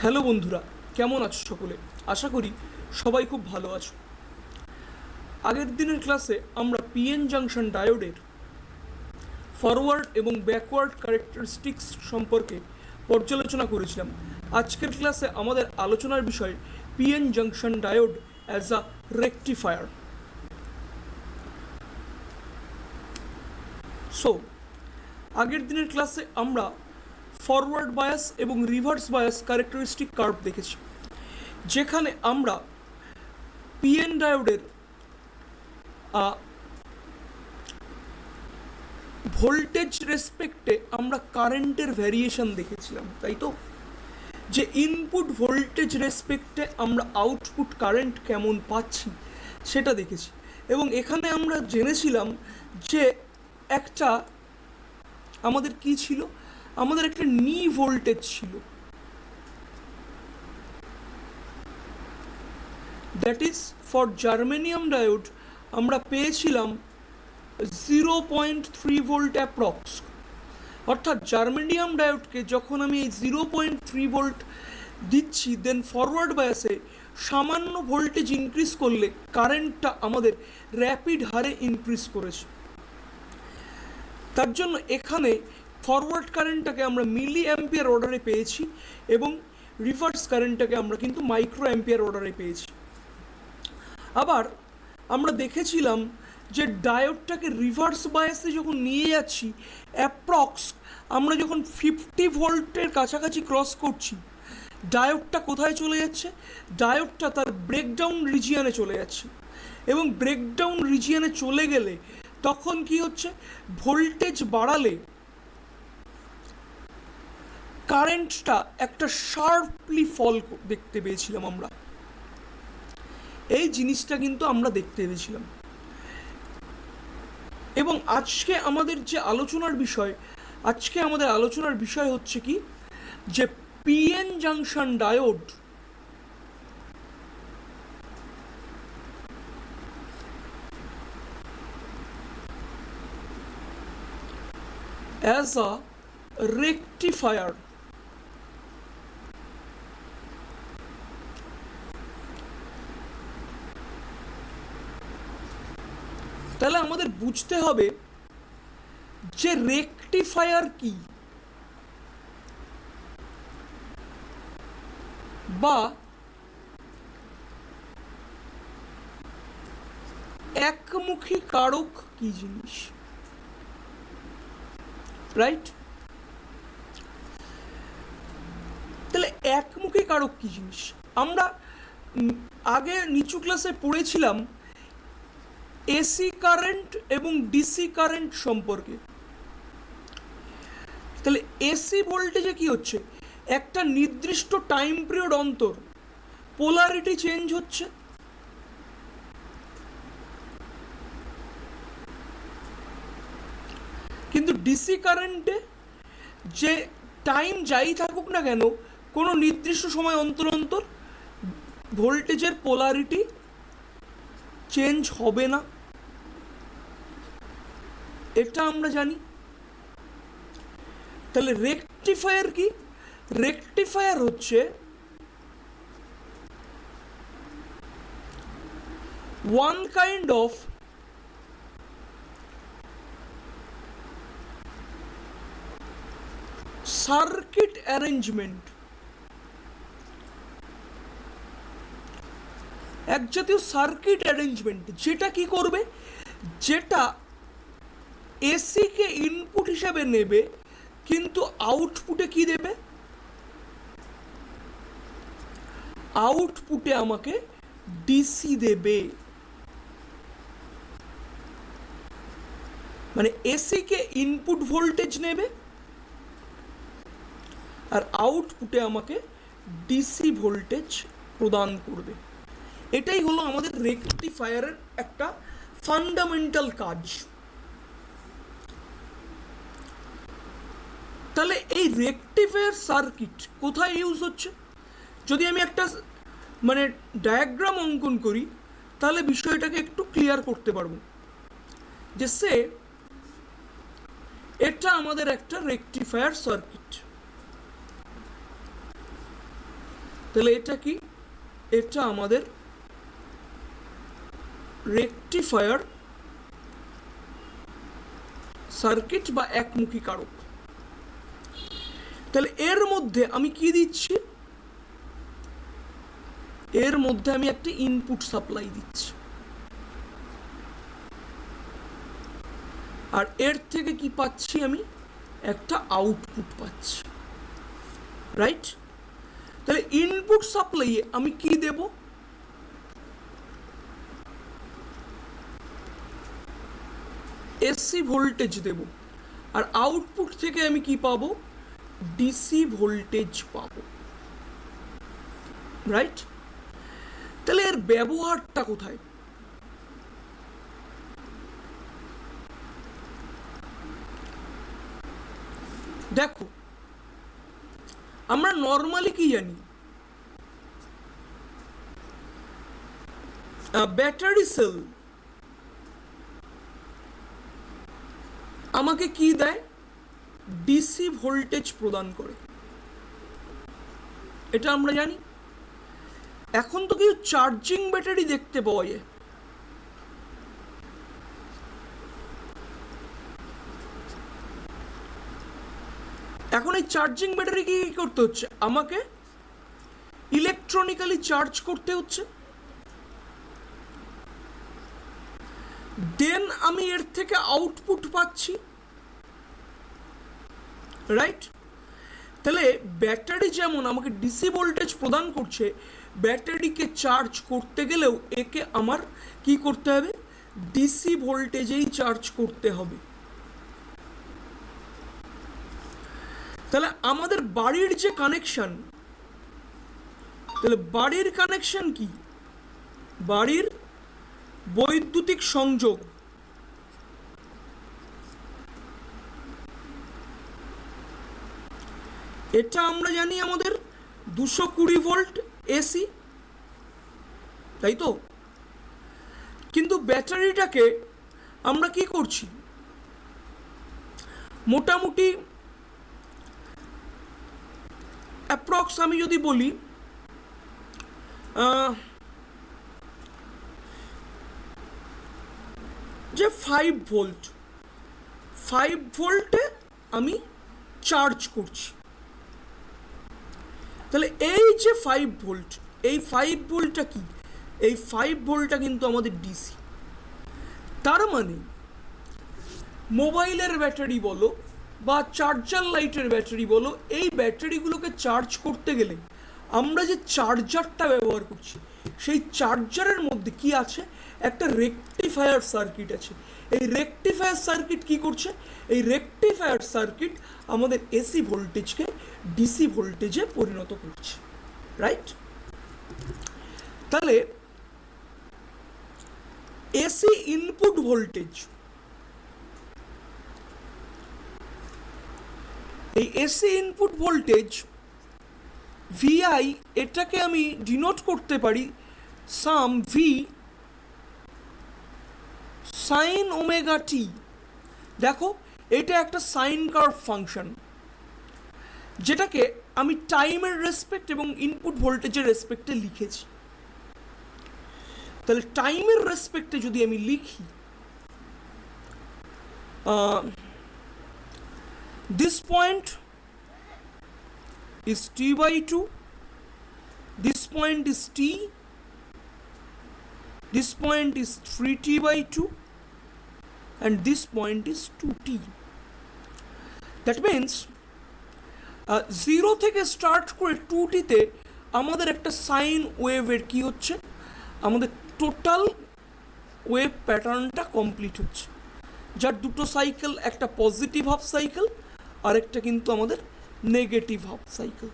Hello বন্ধুরা, কেমন আছো সকলে? আশা করি সবাই খুব ভালো আছো। আগের দিনের ক্লাসে আমরা পিএন জাংশন ডায়োডের ফরওয়ার্ড এবং ব্যাকওয়ার্ড ক্যারেক্টারিস্টিক্স সম্পর্কে পর্যালোচনা করেছিলাম। আজকের ক্লাসে আমাদের আলোচনার বিষয় PN junction diode as a rectifier. So আগের দিনের ক্লাসে আমরা ফরওয়ার্ড বায়াস এবং রিভার্স বায়াস ক্যারেক্টারিস্টিক কার্ভ দেখেছি, যেখানে আমরা পিএন ডায়োডের ভোল্টেজ রেসপেক্টে আমরা কারেন্টের ভ্যারিয়েশন দেখেছিলাম, তাই তো? যে ইনপুট ভোল্টেজ রেসপেক্টে আমরা আউটপুট কারেন্ট কেমন পাচ্ছি সেটা দেখেছি। এবং এখানে আমরা জেনেছিলাম যে একটা আমাদের কি ছিল, আমাদের একটা নি ভোল্টেজ ছিল, that is for germanium diode আমরা পেয়েছিলাম 0.3 ভোল্ট অ্যাপ্রক্স। অর্থাৎ জার্মেনিয়াম ডায়োডকে যখন আমি এই 0.3 ভোল্ট দিচ্ছি, দেন ফরওয়ার্ড বায়াসে সামান্য ভোল্টেজ ইনক্রিজ করলে কারেন্টটা আমাদের র্যাপিড হারে ইনক্রিজ করেছে। তার জন্য এখানে ফরওয়ার্ড কারেন্টটাকে আমরা মিলি অ্যাম্পিয়ার অর্ডারে পেয়েছি এবং রিভার্স কারেন্টটাকে আমরা কিন্তু মাইক্রো অ্যাম্পিয়ার অর্ডারে পেয়েছি। আবার আমরা দেখেছিলাম যে ডায়োডটাকে রিভার্স বায়াসে যখন নিয়ে যাচ্ছি, অ্যাপ্রক্স আমরা যখন 50 ভোল্টের কাছাকাছি ক্রস করছি, ডায়োডটা কোথায় চলে যাচ্ছে? ডায়োডটা তার ব্রেকডাউন রিজিয়ানে চলে যাচ্ছে। এবং ব্রেকডাউন রিজিয়ানে চলে গেলে তখন কি হচ্ছে, ভোল্টেজ বাড়ালে কারেন্টটা একটা শার্পলি ফল দেখতে পেয়েছিলাম আমরা। এই জিনিসটা কিন্তু আমরা দেখতে পেয়েছিলাম। এবং আজকে আমাদের আলোচনার বিষয় হচ্ছে কি, যে PN junction diode as a rectifier. তাহলে আমাদের বুঝতে হবে যে রেকটিফায়ার কি, বা একমুখী কারক কি জিনিস, রাইট? তাহলে একমুখী কারক কি জিনিস আমরা আগে নিচু ক্লাসে পড়েছিলাম এসি কারেন্ট এবং ডিসি কারেন্ট সম্পর্কে। তাহলে এসি ভোল্টেজে কি হচ্ছে, একটা নির্দিষ্ট টাইম পিরিয়ড অন্তর পোলারিটি চেঞ্জ হচ্ছে। কিন্তু ডিসি কারেন্টে যে টাইম যাই থাকুক না কেন, কোনো নির্দিষ্ট সময় অন্তর অন্তর ভোল্টেজের পোলারিটি চেঞ্জ হবে না, এটা আমরা জানি। তাহলে রেকটিফায়ার কি? রেকটিফায়ার হচ্ছে one kind of circuit arrangement, এক জাতীয় সার্কিট অ্যারেঞ্জমেন্ট, যেটা কি করবে, যেটা এসিকে ইনপুট হিসাবে নেবে কিন্তু আউটপুটে কি দেবে, আউটপুটে আমাকে ডিসি দেবে। মানে এসিকে ইনপুট ভোল্টেজ নেবে আর আউটপুটে আমাকে ডিসি ভোল্টেজ প্রদান করবে। এটাই হলো আমাদের রেকটিফায়ারের একটা ফান্ডামেন্টাল কাজ। তাহলে এই রেকটিফায়ার সার্কিট কোথায় ইউজ হচ্ছে? যদি আমি একটা ডায়াগ্রাম অঙ্কন করি, তাহলে বিষয়টাকে একটু ক্লিয়ার করতে পারবো। যে এটা আমাদের একটা রেকটিফায়ার সার্কিট, তাহলে এটা কি? এটা আমাদের রেকটিফায়ার সার্কিট বা একমুখী কারক। তাহলে এর মধ্যে আমি কি দিচ্ছি? এর মধ্যে আমি একটা ইনপুট সাপ্লাই দিচ্ছি, আর এর থেকে কি পাচ্ছি? আমি একটা আউটপুট পাচ্ছি, রাইট? তাহলে ইনপুট সাপ্লাইয়ে আমি কি দেব? এসি ভোল্টেজ দেব, আর আউটপুট থেকে আমি কি পাবো? ডিসি ভোল্টেজ পাবো, রাইট? তাহলে এর ব্যবহারটা কোথায়? দেখো, আমরা নর্মালি কি জানি? ব্যাটারি সেল আমাকে কি দেয়? ডিসি ভোল্টেজ প্রদান করে, এটা আমরা জানি। এখন তো কিছু চার্জিং ব্যাটারি দেখতে পাওয়া যায়। এখন এই চার্জিং ব্যাটারি কি করতে হচ্ছে? আমাকে ইলেকট্রনিক্যালি চার্জ করতে হচ্ছে, দেন আমি এর থেকে আউটপুট পাচ্ছি, রাইট? তাহলে ব্যাটারি যেমন আমাকে ডিসি ভোল্টেজ প্রদান করছে, ব্যাটারিকে চার্জ করতে গেলেও একে আমার কি করতে হবে? ডিসি ভোল্টেজেই চার্জ করতে হবে। তাহলে আমাদের বাড়ির যে কানেকশন, তাহলে বাড়ির কানেকশন কি? বাড়ির বৈদ্যুতিক সংযোগ, এটা আমরা জানি আমাদের 220 ভোল্ট এসি, তাই তো? কিন্তু ব্যাটারিটাকে আমরা কি করছি? মোটামুটি অ্যাপ্রক্স আমি যদি বলি, যে 5 ভোল্টে আমি চার্জ করছি। তাহলে এই যে 5 ভোল্ট, এই 5 ভোল্টটা কি? এই 5 ভোল্টটা কিন্তু আমাদের ডিসি। তার মানে মোবাইলের ব্যাটারি বলো বা চার্জার লাইটের ব্যাটারি বলো, এই ব্যাটারিগুলোকে চার্জ করতে গেলে আমরা যে চার্জারটা ব্যবহার করছি, সেই চার্জারের মধ্যে কি আছে? একটা রেকটিফায়ার সার্কিট আছে। এই রেকটিফায়ার সার্কিট কি করছে? এই রেকটিফায়ার সার্কিট আমাদের এসি ভোল্টেজকে ডিসি ভোল্টেজে পরিণত করছে, রাইট? তাহলে এসি ইনপুট ভোল্টেজ, এই এসি ইনপুট ভোল্টেজ ভিআই, এটাকে আমি ডিনোট করতে পারি সাম ভি সাইন ওমেগা টি। দেখো, এটা একটা সাইন কার্ভ ফাংশন, যেটাকে আমি টাইমের রেসপেক্ট এবং ইনপুট ভোল্টেজের রেসপেক্টে লিখেছি। তাহলে টাইমের রেসপেক্টে যদি আমি লিখি, this point is t by 2, this point is t, this point is 3t by 2, and this point is 2t. That means 0 থেকে স্টার্ট করে 2tতে আমাদের একটা সাইন ওয়েভের কি হচ্ছে? আমাদের টোটাল ওয়েভ প্যাটার্নটা কমপ্লিট হচ্ছে, যার দুটো সাইকেল, একটা পজিটিভ হাফ সাইকেল আর একটা কিন্তু আমাদের নেগেটিভ হাফ সাইকেল।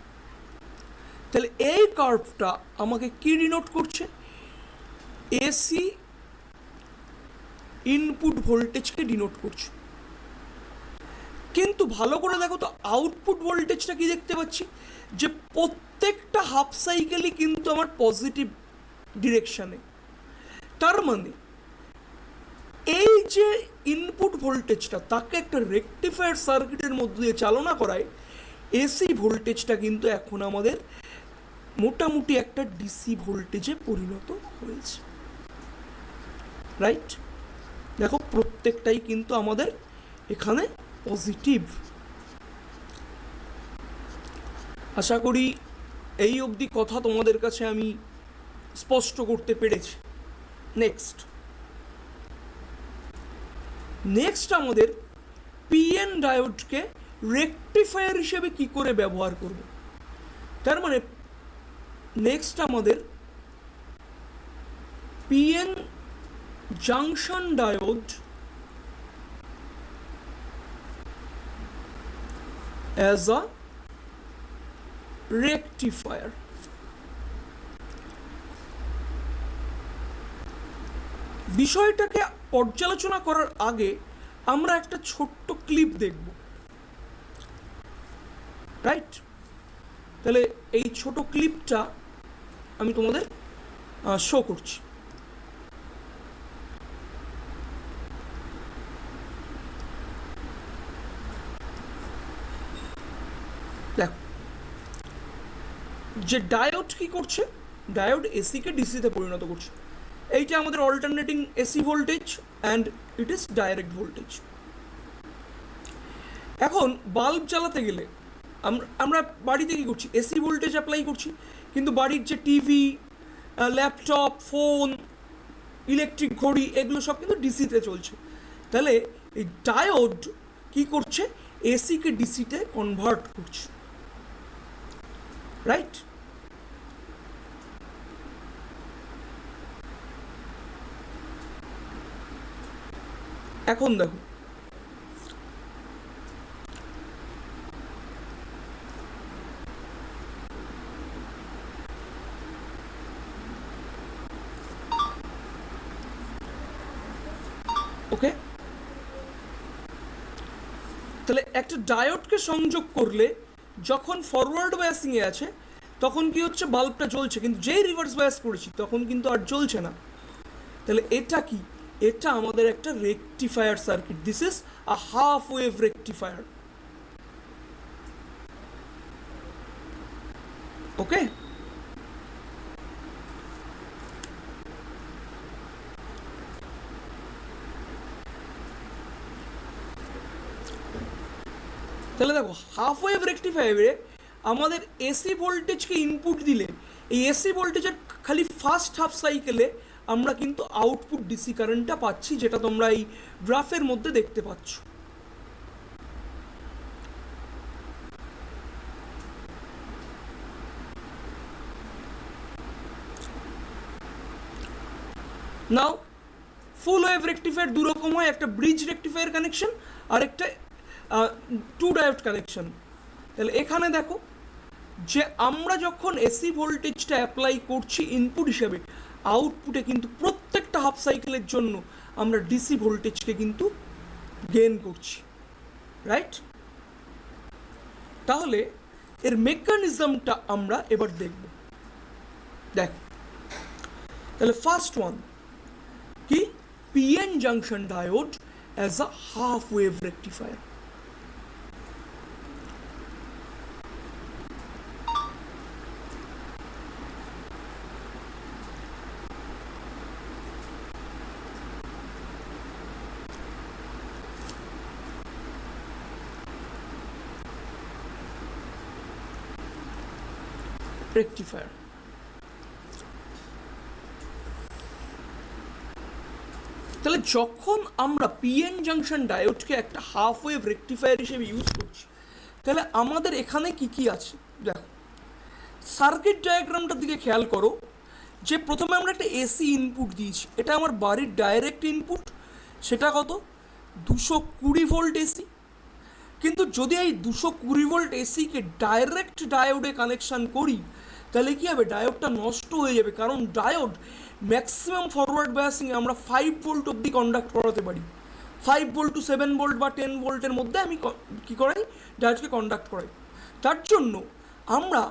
তাহলে এই কার্ভটা আমাকে কি ডিনোট করছে? এসি ইনপুট ভোল্টেজকে ডিনোট করছে। কিন্তু ভালো করে দেখো তো, আউটপুট ভোল্টেজটা কি দেখতে পাচ্ছি? যে প্রত্যেকটা হাফ সাইকেলই কিন্তু আমার পজিটিভ ডিরেকশানে। তার মানে এই যে ইনপুট ভোল্টেজটা, তাকে একটা রেকটিফায়ার সার্কিটের মধ্যে দিয়ে চালনা করায় এসি ভোল্টেজটা কিন্তু এখন আমাদের মোটামুটি একটা ডিসি ভোল্টেজে পরিণত হয়েছে, রাইট? দেখো প্রত্যেকটাই কিন্তু আমাদের এখানে পজিটিভ। আশা করি এই অবধি কথা তোমাদের কাছে আমি স্পষ্ট করতে পেরেছি। নেক্সট আমাদের পিএন ডায়োডকে রেকটিফায়ার হিসেবে কি করে ব্যবহার করব, তার মানে নেক্সট আমাদের PN junction diode as a rectifier. বিষয়টাকে পর্যালোচনা করার আগে আমরা একটা ছোট্ট ক্লিপ দেখব, রাইট? তাহলে এই ছোট ক্লিপটা আমি তোমাদের শো করছি। দেখো যে ডায়োড কি করছে, ডায়োড এসিকে ডিসিতে পরিণত করছে। এইটা আমাদের alternating AC voltage and it is direct voltage. এখন বাল্ব জ্বালাতে গেলে আমরা বাড়িতে কী করছি, এসি ভোল্টেজ অ্যাপ্লাই করছি, কিন্তু বাড়ির যে টিভি, ল্যাপটপ, ফোন, ইলেকট্রিক ঘড়ি, এগুলো সব কিন্তু ডিসিতে চলছে। তাহলে এই ডায়োড কি করছে, এসিকে ডিসিতে কনভার্ট করছে, রাইট? এখন দেখো ওকে, তাহলে একটা ডায়োডকে সংযোগ করলে যখন ফরওয়ার্ড বায়াসিংয়ে আছে তখন কি হচ্ছে, বাল্বটা জ্বলছে, কিন্তু যেই রিভার্স বায়াস করেছি তখন কিন্তু আর জ্বলছে না। তাহলে এটা কি, এটা আমাদের একটা rectifier circuit. This is a half wave rectifier. Okay, তাহলে দেখো হাফ ওয়েভ রেকটিফায়ারে আমাদের এসি ভোল্টেজকে ইনপুট দিলে এই এসি ভোল্টেজের খালি ফার্স্ট হাফ সাইকেলে আমরা কিন্তু আউটপুট ডিসি কারেন্টটা পাচ্ছি, যেটা তোমরা এই গ্রাফের মধ্যে দেখতে পাচ্ছ। নাও ফুল ওয়েভ রেকটিফায়ার দু রকম হয়, একটা ব্রিজ রেকটিফায়ার কানেকশন আর একটা টু ডায়োড কানেকশন। তাহলে এখানে দেখো যে আমরা যখন এসি ভোল্টেজটা অ্যাপ্লাই করছি ইনপুট হিসেবে, আউটপুটে কিন্তু প্রত্যেকটা হাফ সাইকেলের জন্য আমরা ডিসি ভোল্টেজকে কিন্তু গেইন করছি, রাইট? তাহলে এর মেকানিজমটা আমরা এবার দেখব। দেখো তাহলে ফার্স্ট ওয়ান কি, PN junction diode as a half wave rectifier. Rectifier তাহলে যখন আমরা পিএন জাংশন ডায়োডকে একটা হাফ ওয়েভ রেকটিফায়ার হিসেবে ইউজ করছি, তাহলে আমাদের এখানে কি কি আছে দেখো। সার্কিট ডায়াগ্রামটার দিকে খেয়াল করো, যে প্রথমে আমরা একটা এসি ইনপুট দিয়েছি, এটা আমার বাড়ির ডাইরেক্ট ইনপুট, সেটা কত 220 ভোল্ট এসি। কিন্তু যদি এই 220 ভোল্ট এসিকে ডাইরেক্ট ডায়োডে কানেকশান করি তাহলে কী হবে, ডায়োডটা নষ্ট হয়ে যাবে, কারণ ডায়োড ম্যাক্সিমাম ফরওয়ার্ড বায়াসিংয়ে আমরা 5 ভোল্ট অবধি কন্ডাক্ট করাতে পারি। 5 ভোল্ট টু 7 ভোল্ট বা 10 ভোল্টের মধ্যে আমি কী করাই, ডায়োডকে কন্ডাক্ট করাই। তার জন্য আমরা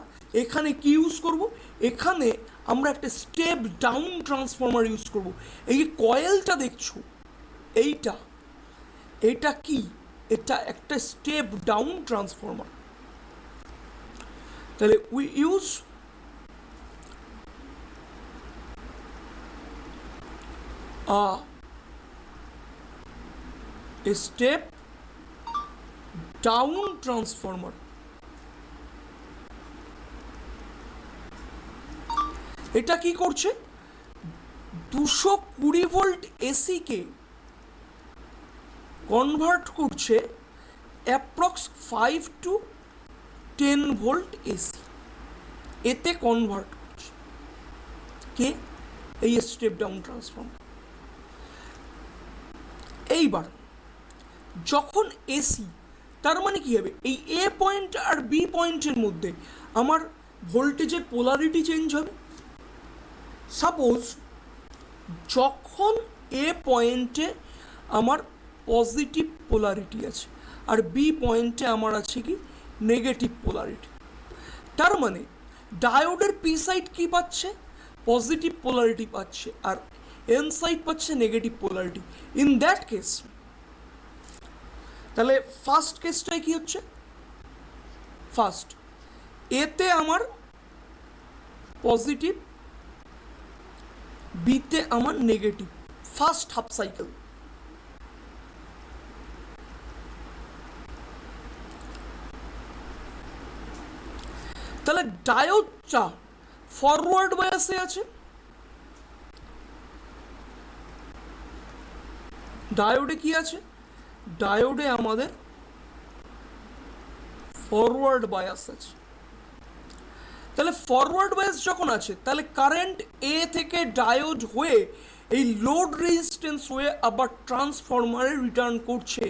এখানে কি ইউজ করব, এখানে আমরা একটা স্টেপ ডাউন ট্রান্সফর্মার ইউজ করব। এই যে কয়েলটা দেখছো, এইটা কি, এটা একটা স্টেপ ডাউন ট্রান্সফর্মার। তাহলে we use step down transformer. এটা কি করছে, 220 ভোল্ট এসি কে কনভার্ট করছে অ্যাপ্রক্স 5 to 10 ভোল্ট এসি, এতে কনভার্ট করছে কে, এই স্টেপ ডাউন ট্রান্সফর্মার। এইবার যখন এসি, তার মানে কি হবে, এই এ পয়েন্ট আর বি পয়েন্টের মধ্যে আমার ভোল্টেজের পোলারিটি চেঞ্জ হবে। সাপোজ যখন এ পয়েন্টে আমার পজিটিভ পোলারিটি আছে আর বি পয়েন্টে আমার আছে কি নেগেটিভ পোলারিটি, তার মানে ডায়োডের পি সাইড কি পাচ্ছে, পজিটিভ পোলারিটি পাচ্ছে, আর এন সাইড পাচ্ছে negative polarity. In that case তাহলে ফার্স্ট কেসটায় কি হচ্ছে, ফার্স্ট এতে আমার পজিটিভ, বিতে আমার নেগেটিভ, ফার্স্ট হাফ সাইকেল। তাহলে ডায়োডটা ফরওয়ার্ড বায়াসে আছে, ডায়োডে কি আছে, ডায়োডে আমাদের ফরওয়ার্ড বায়াস আছে। তাহলে ফরওয়ার্ড বায়াস যখন আছে, তাহলে কারেন্ট এ থেকে ডায়োড হয়ে এই লোড রেজিস্ট্যান্স হয়ে আবার ট্রান্সফরমারে রিটার্ন করছে,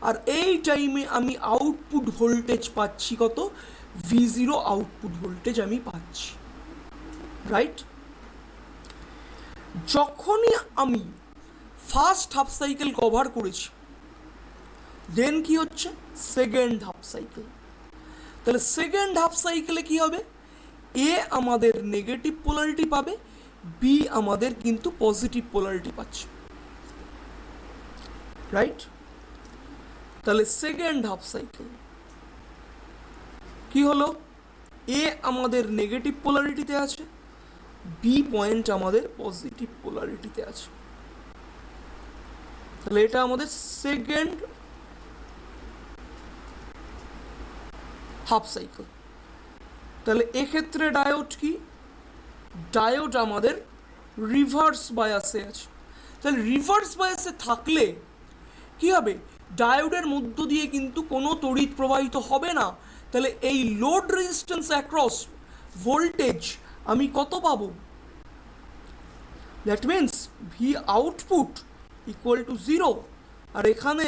আর এই টাইমে আমি আউটপুট ভোল্টেজ পাচ্ছি কত, V0 আউটপুট ভোল্টেজ আমি পাচ্ছি, রাইট। যখনই আমি ফার্স্ট হাফ সাইকেল কভার করেছি, দেন কি হচ্ছে সেকেন্ড হাফ সাইকেল। তাহলে সেকেন্ড হাফ সাইকেলে কি হবে, এ আমাদের নেগেটিভ পোলারিটি পাবে, বি আমাদের কিন্তু পজিটিভ পোলারিটি পাচ্ছে, রাইট। তাহলে সেকেন্ড হাফ সাইকেল কি হলো, এ আমাদের নেগেটিভ পোলারিটিতে আছে, বি পয়েন্ট আমাদের পজিটিভ পোলারিটিতে আছে। তাহলে এটা আমাদের সেকেন্ড হাফ সাইকেল। তাহলে এক্ষেত্রে ডায়োড কি, ডায়োড আমাদের রিভার্স বায়াসে আছে। তাহলে রিভার্স বায়াসে থাকলে কি হবে, ডায়োডের মধ্য দিয়ে কিন্তু কোনো তড়িৎ প্রবাহিত হবে না। তাহলে এই লোড রেজিস্ট্যান্স অ্যাক্রস ভোল্টেজ আমি কত পাবো, that means V output equal two 0, আর এখানে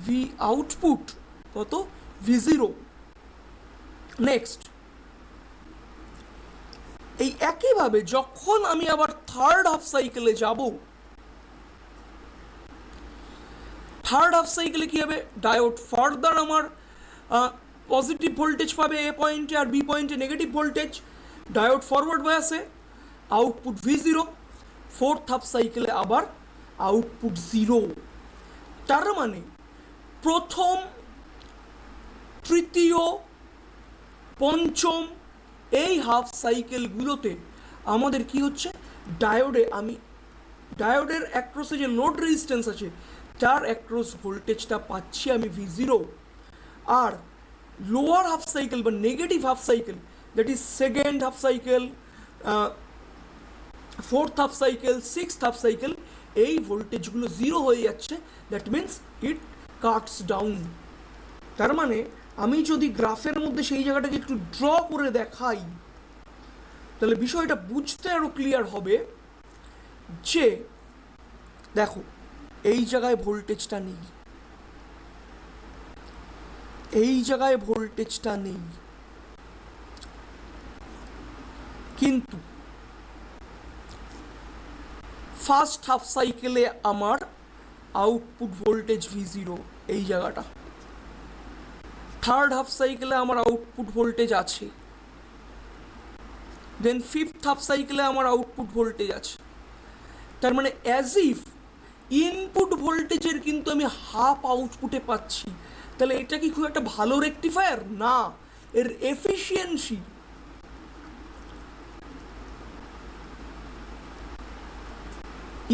ভি আউটপুট কত, V0। নেক্সট এই একইভাবে যখন আমি আবার থার্ড হাফ সাইকেলে যাব, থার্ড হাফ সাইকেলে কি হবে, ডায়োড ফার্দার আমার পজিটিভ ভোল্টেজ পাবে এ পয়েন্টে আর বি পয়েন্টে নেগেটিভ ভোল্টেজ, ডায়োড ফরওয়ার্ড বায়াসে, আউটপুট V0। ফোর্থ হাফ সাইকেলে আবার আউটপুট 0। তার মানে প্রথম, তৃতীয়, পঞ্চম এই হাফ সাইকেলগুলোতে আমাদের কি হচ্ছে, ডায়োডে আমি ডায়োডের অ্যাক্রসে যে লোড রেজিস্ট্যান্স আছে তার অ্যাক্রস ভোল্টেজটা পাচ্ছি আমি V0। আর লোয়ার হাফ সাইকেল বা negative half cycle, that is second half cycle, fourth half cycle, sixth half cycle, এই ভোল্টেজগুলো 0 হয়ে যাচ্ছে, that means it Katz down. তার মানে আমি যদি গ্রাফের মধ্যে সেই জায়গাটাকে একটু ড্র করে দেখাই, তাহলে বিষয়টা বুঝতে আরও ক্লিয়ার হবে যে দেখো এই জায়গায় ভোল্টেজটা নেই, এই জায়গায় ভোল্টেজটা নেই, কিন্তু ফার্স্ট হাফ সাইকেলে আমার আউটপুট ভোল্টেজ V0 এই জায়গাটা, থার্ড হাফ সাইকেলে আমার আউটপুট ভোল্টেজ আছে, দেন ফিফথ হাফ সাইকেলে আমার আউটপুট ভোল্টেজ আছে। তার মানে অ্যাজ ইফ ইনপুট ভোল্টেজের কিন্তু আমি হাফ আউটপুটে পাচ্ছি। তাহলে এটা কি খুব একটা ভালো রেকটিফায়ার না, এর এফিসিয়েন্সি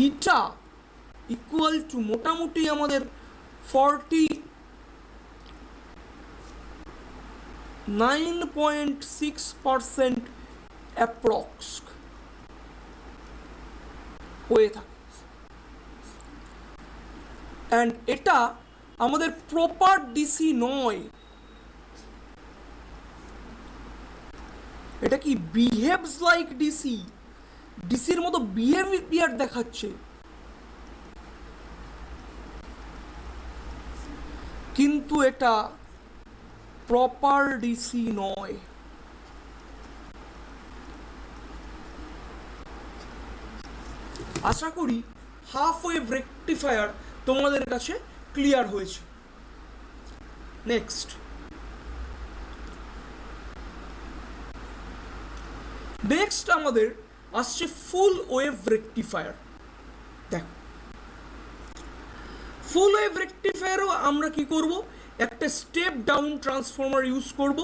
এটা ইকুয়াল টু মোটামুটি আমাদের 49.6% অ্যাপ্রক্স হয়ে থাকে। অ্যান্ড এটা আমাদের প্রপার ডিসি নয়, এটা কি বিহেভস লাইক ডিসি, ডিসির মতো বিহেভিয়ার দেখাচ্ছে, কিন্তু এটা প্রপার ডিসি নয়। আশা করি হাফ ওয়েভ রেকটিফায়ার তোমাদের কাছে ক্লিয়ার হয়েছে। নেক্সট আমাদের আসছে ফুল ওয়েভ রেকটিফায়ার। দেখো, ফুল ওয়েভ রেকটিফায়ারও আমরা কি করব, একটা স্টেপ ডাউন ট্রান্সফর্মার ইউজ করব।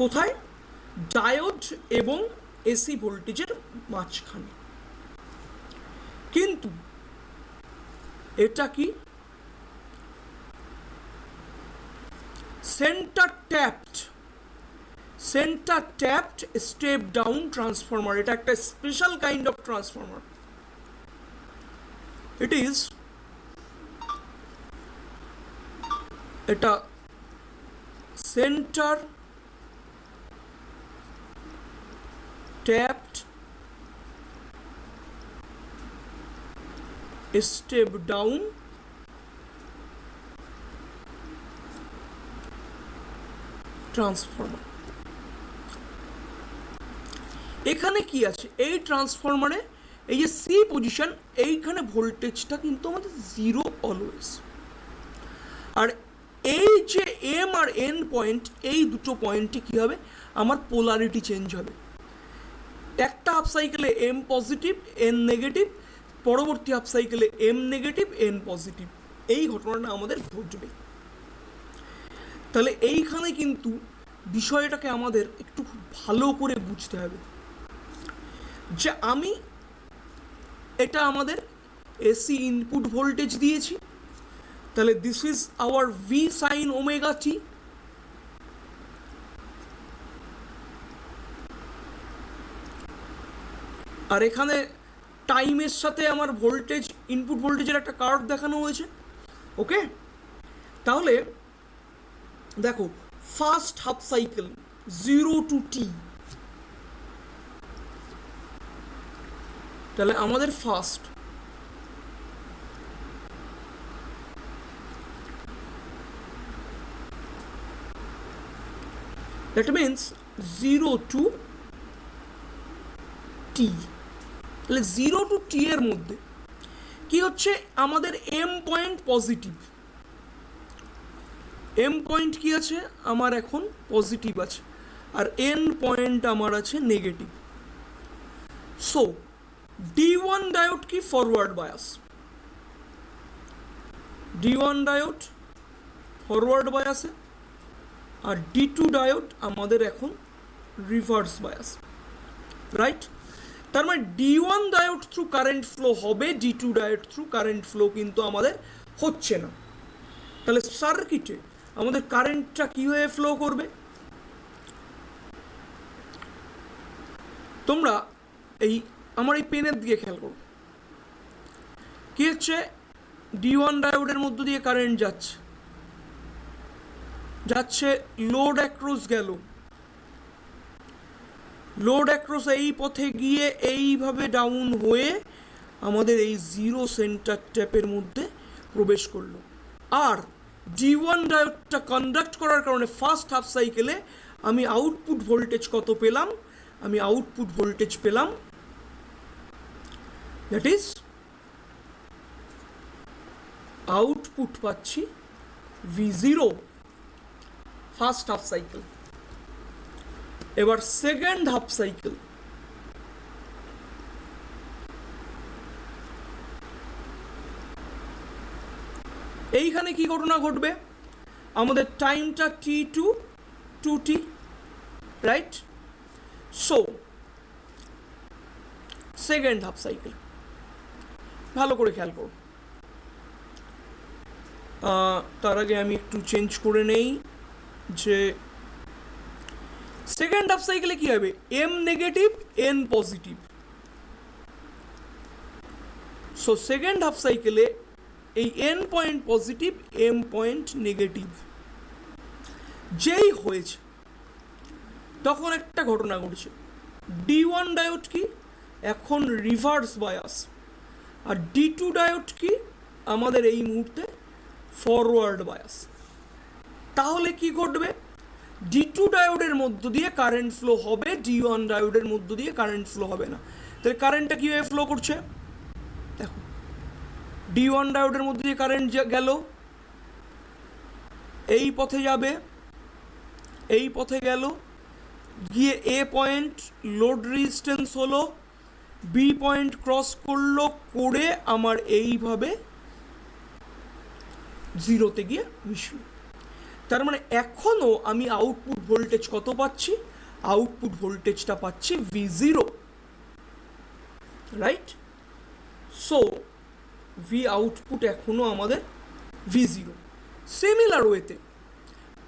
কোথায়? ডায়োড এবং এসি ভোল্টেজের মাঝখানে। কিন্তু এটা কি centre tapped step down transformer. এটা একটা স্পেশাল কাইন্ড অফ ট্রান্সফর্মার। এটা centre tapped step down transformer. এখানে কি আছে, এই ট্রান্সফরমারে এই যে সি পজিশন, এইখানে ভোল্টেজটা কিন্তু আমাদের জিরো অলওয়েজ। আর এই যে এম আর এন পয়েন্ট, এই দুটো পয়েন্টে কী হবে, আমার পোলারিটি চেঞ্জ হবে। একটা হাফ সাইকেলে এম পজিটিভ এন নেগেটিভ, পরবর্তী হাফ সাইকেলে এম নেগেটিভ এন পজিটিভ, এই ঘটনাটা আমাদের ঘটবে। তাহলে এইখানে কিন্তু বিষয়টাকে আমাদের একটু ভালো করে বুঝতে হবে যে আমি এটা আমাদের এসি ইনপুট ভোল্টেজ দিয়েছি, তাহলে this is our V sine omega T. আর এখানে টাইমের সাথে আমার ভোল্টেজ, ইনপুট ভোল্টেজের একটা কার্ভ দেখানো হয়েছে। ওকে, তাহলে দেখো first half cycle 0 to t, তাহলে আমাদের first that means 0 to t। তাহলে 0 to t এর মধ্যে কি হচ্ছে, আমাদের M point positive, M point কি আছে আমার এখন পজিটিভ আছে, আর এন পয়েন্ট আমার আছে নেগেটিভ। সো D1 ডায়োড কি forward bias, D1 diode forward বায়াসে, আর D2 ডায়োড আমাদের এখন রিভার্স বায়াস, রাইট? তার মানে D1 diode through current flow হবে, D2 diode through current flow কিন্তু আমাদের হচ্ছে না। তাহলে সার্কিটে আমাদের কারেন্টটা কীভাবে ফ্লো করবে? তোমরা আমার এই পেনের দিকে খেয়াল করো, কি হচ্ছে, D1 ডায়োডের মধ্য দিয়ে কারেন্ট যাচ্ছে, লোড অ্যাক্রস গেল, লোড অ্যাক্রস এই পথে গিয়ে এইভাবে ডাউন হয়ে আমাদের এই জিরো সেন্টার ট্যাপের মধ্যে প্রবেশ করলো। আর D1 ডায়োডটা কন্ডাক্ট করার কারণে ফার্স্ট হাফ সাইকেলে আমি আউটপুট ভোল্টেজ কত পেলাম, আমি আউটপুট ভোল্টেজ পেলাম, দ্যাট ইজ আউটপুট পাচ্ছি V0 ফার্স্ট হাফ সাইকেল। এবার সেকেন্ড হাফ সাইকেল, এইখানে কি ঘটনা ঘটবে, আমাদের টাইমটা T2 2t, right? So second half cycle ভালো করে খেয়াল করো, তার আগে আমি একটু চেঞ্জ করে নেই যে সেকেন্ড হাফ সাইকেলে কী হবে, M negative N positive. So second half সাইকেলে এই N point positive M point negative যেই হয়েছে তখন একটা ঘটনা ঘটেছে, D1 ডায়োড কি এখন রিভার্স বায়াস, আর D2 ডায়োড কি আমাদের এই মুহূর্তে ফরওয়ার্ড বায়াস। তাহলে কি ঘটবে, D2 ডায়োডের মধ্য দিয়ে কারেন্ট ফ্লো হবে, D1 ডায়োডের মধ্য দিয়ে কারেন্ট ফ্লো হবে না। তাহলে কারেন্টটা কীভাবে ফ্লো করছে দেখো, D1 ডায়োডের মধ্যে দিয়ে কারেন্ট গেল, এই পথে যাবে, এই পথে গেল, গিয়ে এ পয়েন্ট লোড রেজিস্ট্যান্স হলো, বি পয়েন্ট ক্রস করলো, করে আমার এইভাবে জিরোতে গিয়ে মিশল। তার মানে এখনও আমি আউটপুট ভোল্টেজ কত পাচ্ছি, আউটপুট ভোল্টেজটা পাচ্ছি V0, right? So V output এখনও আমাদের V0। সিমিলার ওয়েতে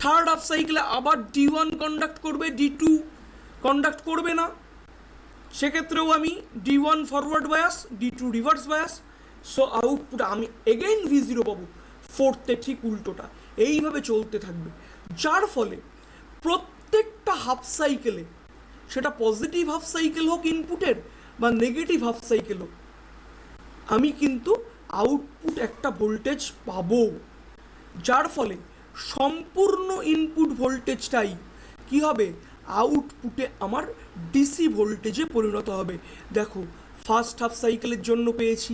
থার্ড হাফ সাইকেলে আবার D1 কন্ডাক্ট করবে, D2 কন্ডাক্ট করবে না, সেক্ষেত্রেও আমি D1 forward bias, D2 reverse bias. So output আমি এগেইন V0 পাবো, ফোর্থে ঠিক উল্টোটা, এইভাবে চলতে থাকবে। যার ফলে প্রত্যেকটা হাফ সাইকেলে, সেটা পজিটিভ হাফ সাইকেল হোক ইনপুটের বা নেগেটিভ হাফ সাইকেল হোক, আমি কিন্তু আউটপুট একটা ভোল্টেজ পাবো, যার ফলে সম্পূর্ণ ইনপুট ভোল্টেজটাই কি হবে, আউটপুটে আমার ডিসি ভোল্টেজে পরিণত হবে। দেখো, ফার্স্ট হাফ সাইকেলের জন্য পেয়েছি,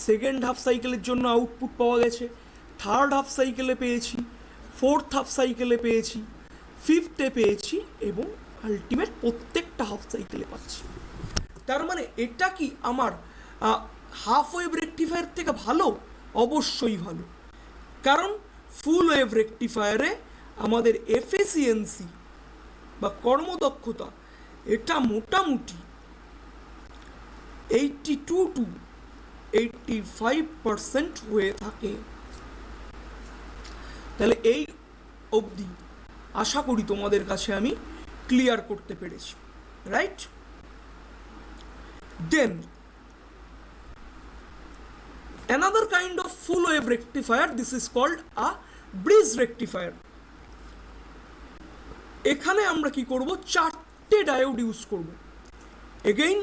সেকেন্ড হাফ সাইকেলের জন্য আউটপুট পাওয়া গেছে, থার্ড হাফ সাইকেলে পেয়েছি, ফোর্থ হাফ সাইকেলে পেয়েছি, ফিফথে পেয়েছি, এবং আলটিমেট প্রত্যেকটা হাফ সাইকেলে পাচ্ছি। তার মানে এটা কি আমার হাফ ওয়েভ রেকটিফায়ার থেকে ভালো? অবশ্যই ভালো, কারণ ফুল ওয়েভ রেকটিফায়ারে আমাদের এফিসিয়েন্সি বা কর্মদক্ষতা এটা মোটামুটি 82 to 85% হয়ে থাকে। তাহলে এই অবধি আশা করি তোমাদের কাছে আমি ক্লিয়ার করতে পেরেছি, right? Then another kind of full wave rectifier, this is called a bridge rectifier। এখানে আমরা কি করব, চারটে ডায়োড ইউজ করব। এগেইন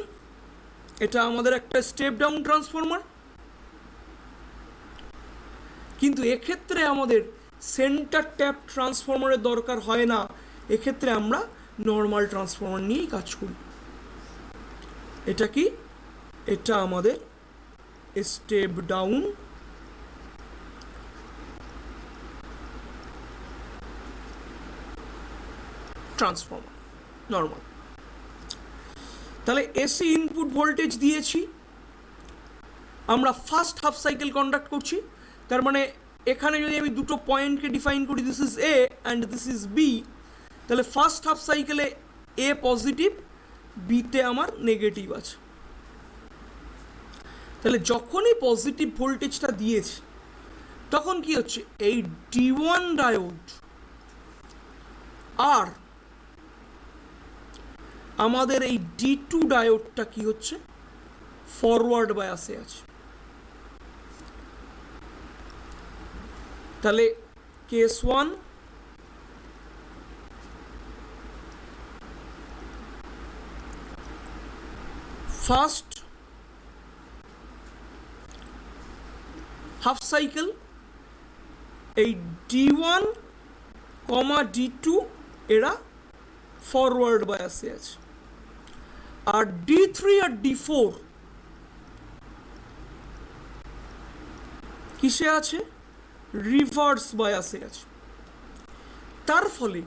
এটা আমাদের একটা স্টেপ ডাউন ট্রান্সফরমার, কিন্তু এক্ষেত্রে আমাদের সেন্টার ট্যাপ ট্রান্সফরমারের দরকার হয় না, এক্ষেত্রে আমরা নর্মাল ট্রান্সফরমার নিয়েই কাজ করি। এটা কি, এটা আমাদের স্টেপ ডাউন ট্রান্সফরমার নর্মাল। তাহলে এসি ইনপুট ভোল্টেজ দিয়েছি, আমরা ফার্স্ট হাফ সাইকেল কন্ডাক্ট করছি, তার মানে এখানে যদি আমি দুটো পয়েন্টকে ডিফাইন করি, this is A and this is B, তাহলে ফার্স্ট হাফ সাইকেলে এ পজিটিভ, বিতে আমার নেগেটিভ আছে। তাহলে যখনই পজিটিভ ভোল্টেজটা দিয়েছি তখন কি হচ্ছে, এই D1 ডায়োড আর আমাদের এই D2 ডায়োডটা কি হচ্ছে, ফরওয়ার্ড বায়াসে আছে। তাহলে কেস 1, ফার্স্ট হাফ সাইকেল এই D1, D2 এরা ফরওয়ার্ড বায়াসে আছে, আর D3 আর D4 কিসে আছে, রিভার্স বায়াসে আছে। তার ফলে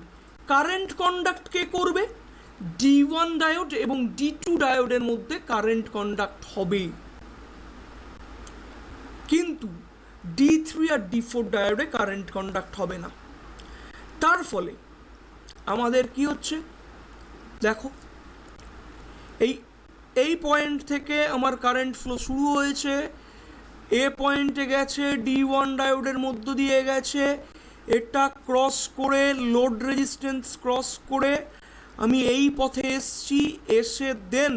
কারেন্ট কন্ডাক্ট কে করবে, D1 ডায়োড এবং D2 ডায়োডের মধ্যে কারেন্ট কন্ডাক্ট হবে, কিন্তু D3 আর D4 ডায়োডে কারেন্ট কন্ডাক্ট হবে না। তার ফলে আমাদের কি হচ্ছে, দেখো এই পয়েন্ট থেকে আমার কারেন্ট ফ্লো শুরু হয়েছে, এ পয়েন্টে গেছে, D1 ডায়োডের মধ্য দিয়ে গেছে, এটা ক্রস করে লোড রেজিস্ট্যান্স ক্রস করে আমি এই পথে এসছি, এসে দেন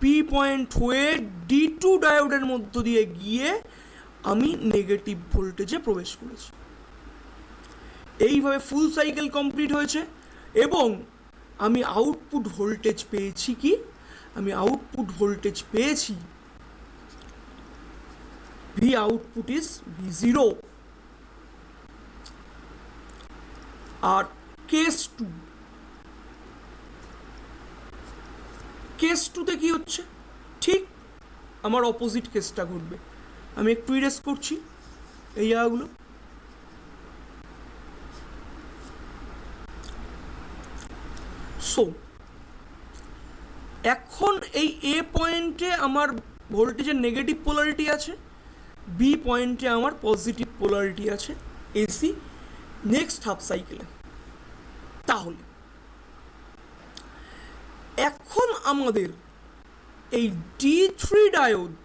পি পয়েন্ট হয়ে D2 ডায়োডের মধ্য দিয়ে গিয়ে আমি নেগেটিভ ভোল্টেজে প্রবেশ করেছি। এইভাবে ফুল সাইকেল কমপ্লিট হয়েছে এবং আমি আউটপুট ভোল্টেজ পেয়েছি কি, আমি আউটপুট ভোল্টেজ পেয়েছি ভি আউটপুট ইজ V0। আর কেস টু, কেস টুতে কি হচ্ছে, ঠিক আমার অপোজিট কেসটা ঘটবে। আমি একটু ইরেজ করছি এই জায়গাগুলো। সো এখন এই এ পয়েন্টে আমার ভোল্টেজের নেগেটিভ পোলারিটি আছে, বি পয়েন্টে আমার পজিটিভ পোলারিটি আছে এসি নেক্সট হাফ সাইকেলে। তাহলে এখন আমাদের এই D3 ডায়োড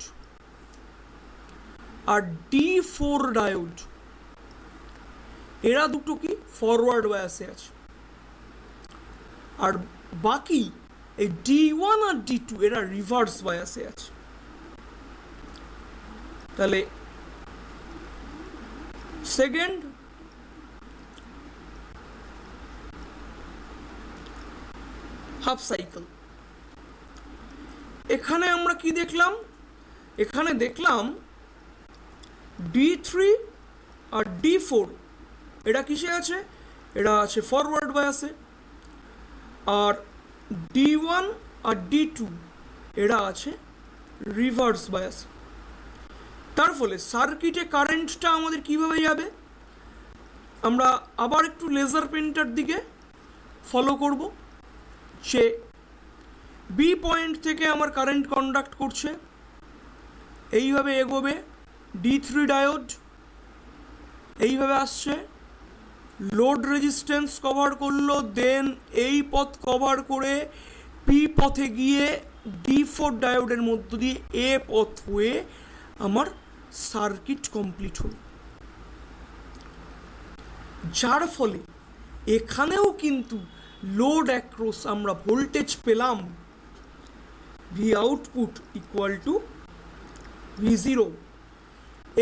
আর D4 ডায়োড এরা দুটো কি ফরওয়ার্ড বায়াসে আছে, আর বাকি এই D1 আর D2 এরা রিভার্স বায়াসে আছে। তাহলে সেকেন্ড হাফ সাইকেল, এখানে আমরা কি দেখলাম, এখানে দেখলাম D3 আর D4 এটা কিসে আছে, এটা আছে ফরওয়ার্ড বায়াসে, আর D1 আর D2 এরা আছে রিভার্স বায়াসে। তার ফলে সার্কিটে কারেন্টটা আমাদের কিভাবে যাবে, আমরা আবার একটু লেজার পেন্টার দিকে ফলো করব। সে বি পয়েন্ট থেকে আমার কারেন্ট কন্ডাক্ট করছে, এইভাবে এগোবে D3 ডায়োড, এইভাবে আসছে, লোড রেজিস্ট্যান্স কভার করলো, দেন এই পথ কভার করে পি পথে গিয়ে D4 ডায়োডের মধ্য দিয়ে এ পথ হয়ে আমার সার্কিট কমপ্লিট হলো। যার ফলে এখানেও কিন্তু লোড অ্যাক্রস আমরা ভোল্টেজ পেলাম V output equal to V0।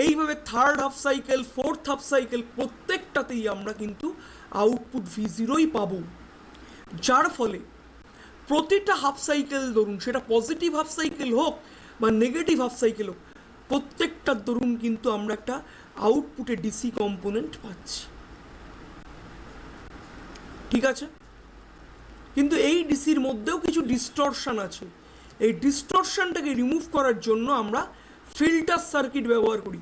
এইভাবে third half cycle, fourth half cycle প্রত্যেকটাতেই আমরা কিন্তু আউটপুট V0ই পাবো। যার ফলে প্রতিটা হাফ সাইকেল ধরুন সেটা পজিটিভ হাফ সাইকেল হোক বা নেগেটিভ হাফ সাইকেল হোক, প্রত্যেকটার দরুন কিন্তু আমরা একটা আউটপুটে ডিসি কম্পোনেন্ট পাচ্ছি। ঠিক আছে, কিন্তু এই ডিসির মধ্যেও কিছু ডিস্টরশন আছে। এই ডিস্টরশনটাকে রিমুভ করার জন্য আমরা ফিল্টার সার্কিট ব্যবহার করি।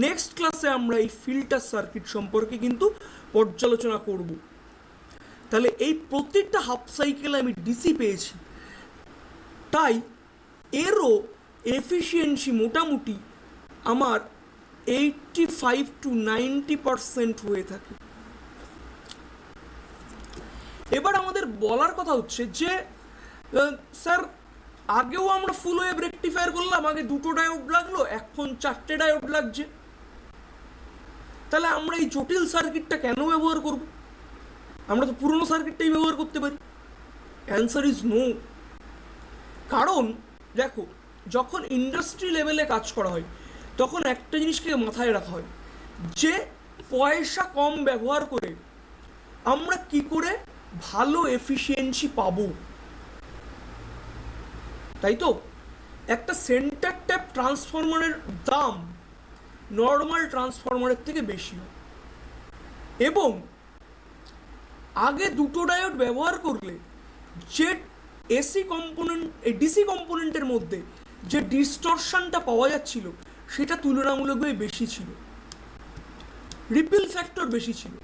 নেক্সট ক্লাসে আমরা এই ফিল্টার সার্কিট সম্পর্কে কিন্তু পর্যালোচনা করব। তাহলে এই প্রত্যেকটা হাফ সাইকেলে আমি ডিসি পেয়েছি, তাই এরও এফিসিয়েন্সি মোটামুটি আমার 85 to 90% হয়ে থাকে। এবার আমাদের বলার কথা হচ্ছে যে স্যার আগেও আমরা ফুল ওয়েভ রেকটিফায়ার করলাম, আগে দুটো ডায়োড লাগলো, এখন 4টে ডায়োড লাগছে, তাহলে আমরা এই জটিল সার্কিটটা কেন ব্যবহার করব? আমরা তো পুরনো সার্কিটটাই ব্যবহার করতে পারি। Answer is no. কারণ দেখো, যখন ইন্ডাস্ট্রি লেভেলে কাজ করা হয় তখন একটা জিনিসকে মাথায় রাখা হয় যে পয়সা কম ব্যবহার করে আমরা কি করে ভালো এফিসিয়েন্সি পাবো, তাই তো? একটা সেন্টার ট্যাপ ট্রান্সফরমারের দাম নর্মাল ট্রান্সফরমারের থেকে বেশি হয়, এবং আগে দুটো ডায়োড ব্যবহার করলে যে এসি কম্পোনেন্ট, এই ডিসি কম্পোনেন্টের মধ্যে যে ডিস্টরশনটা পাওয়া যাচ্ছিল সেটা তুলনামূলকভাবে বেশি ছিল, রিপিল ফ্যাক্টর বেশি ছিল।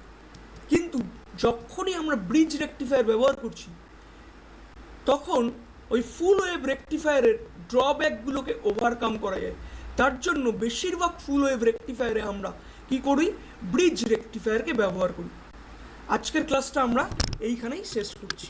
কিন্তু যখনই আমরা ব্রিজ রেকটিফায়ার ব্যবহার করছি তখন ওই ফুল ওয়েভ রেকটিফায়ারের ড্রব্যাকগুলোকে ওভারকাম করা যায়। তার জন্য বেশিরভাগ ফুল ওয়েভ রেকটিফায়ারে আমরা কি করি, ব্রিজ রেকটিফায়ারকে ব্যবহার করি। আজকের ক্লাসটা আমরা এইখানেই শেষ করছি।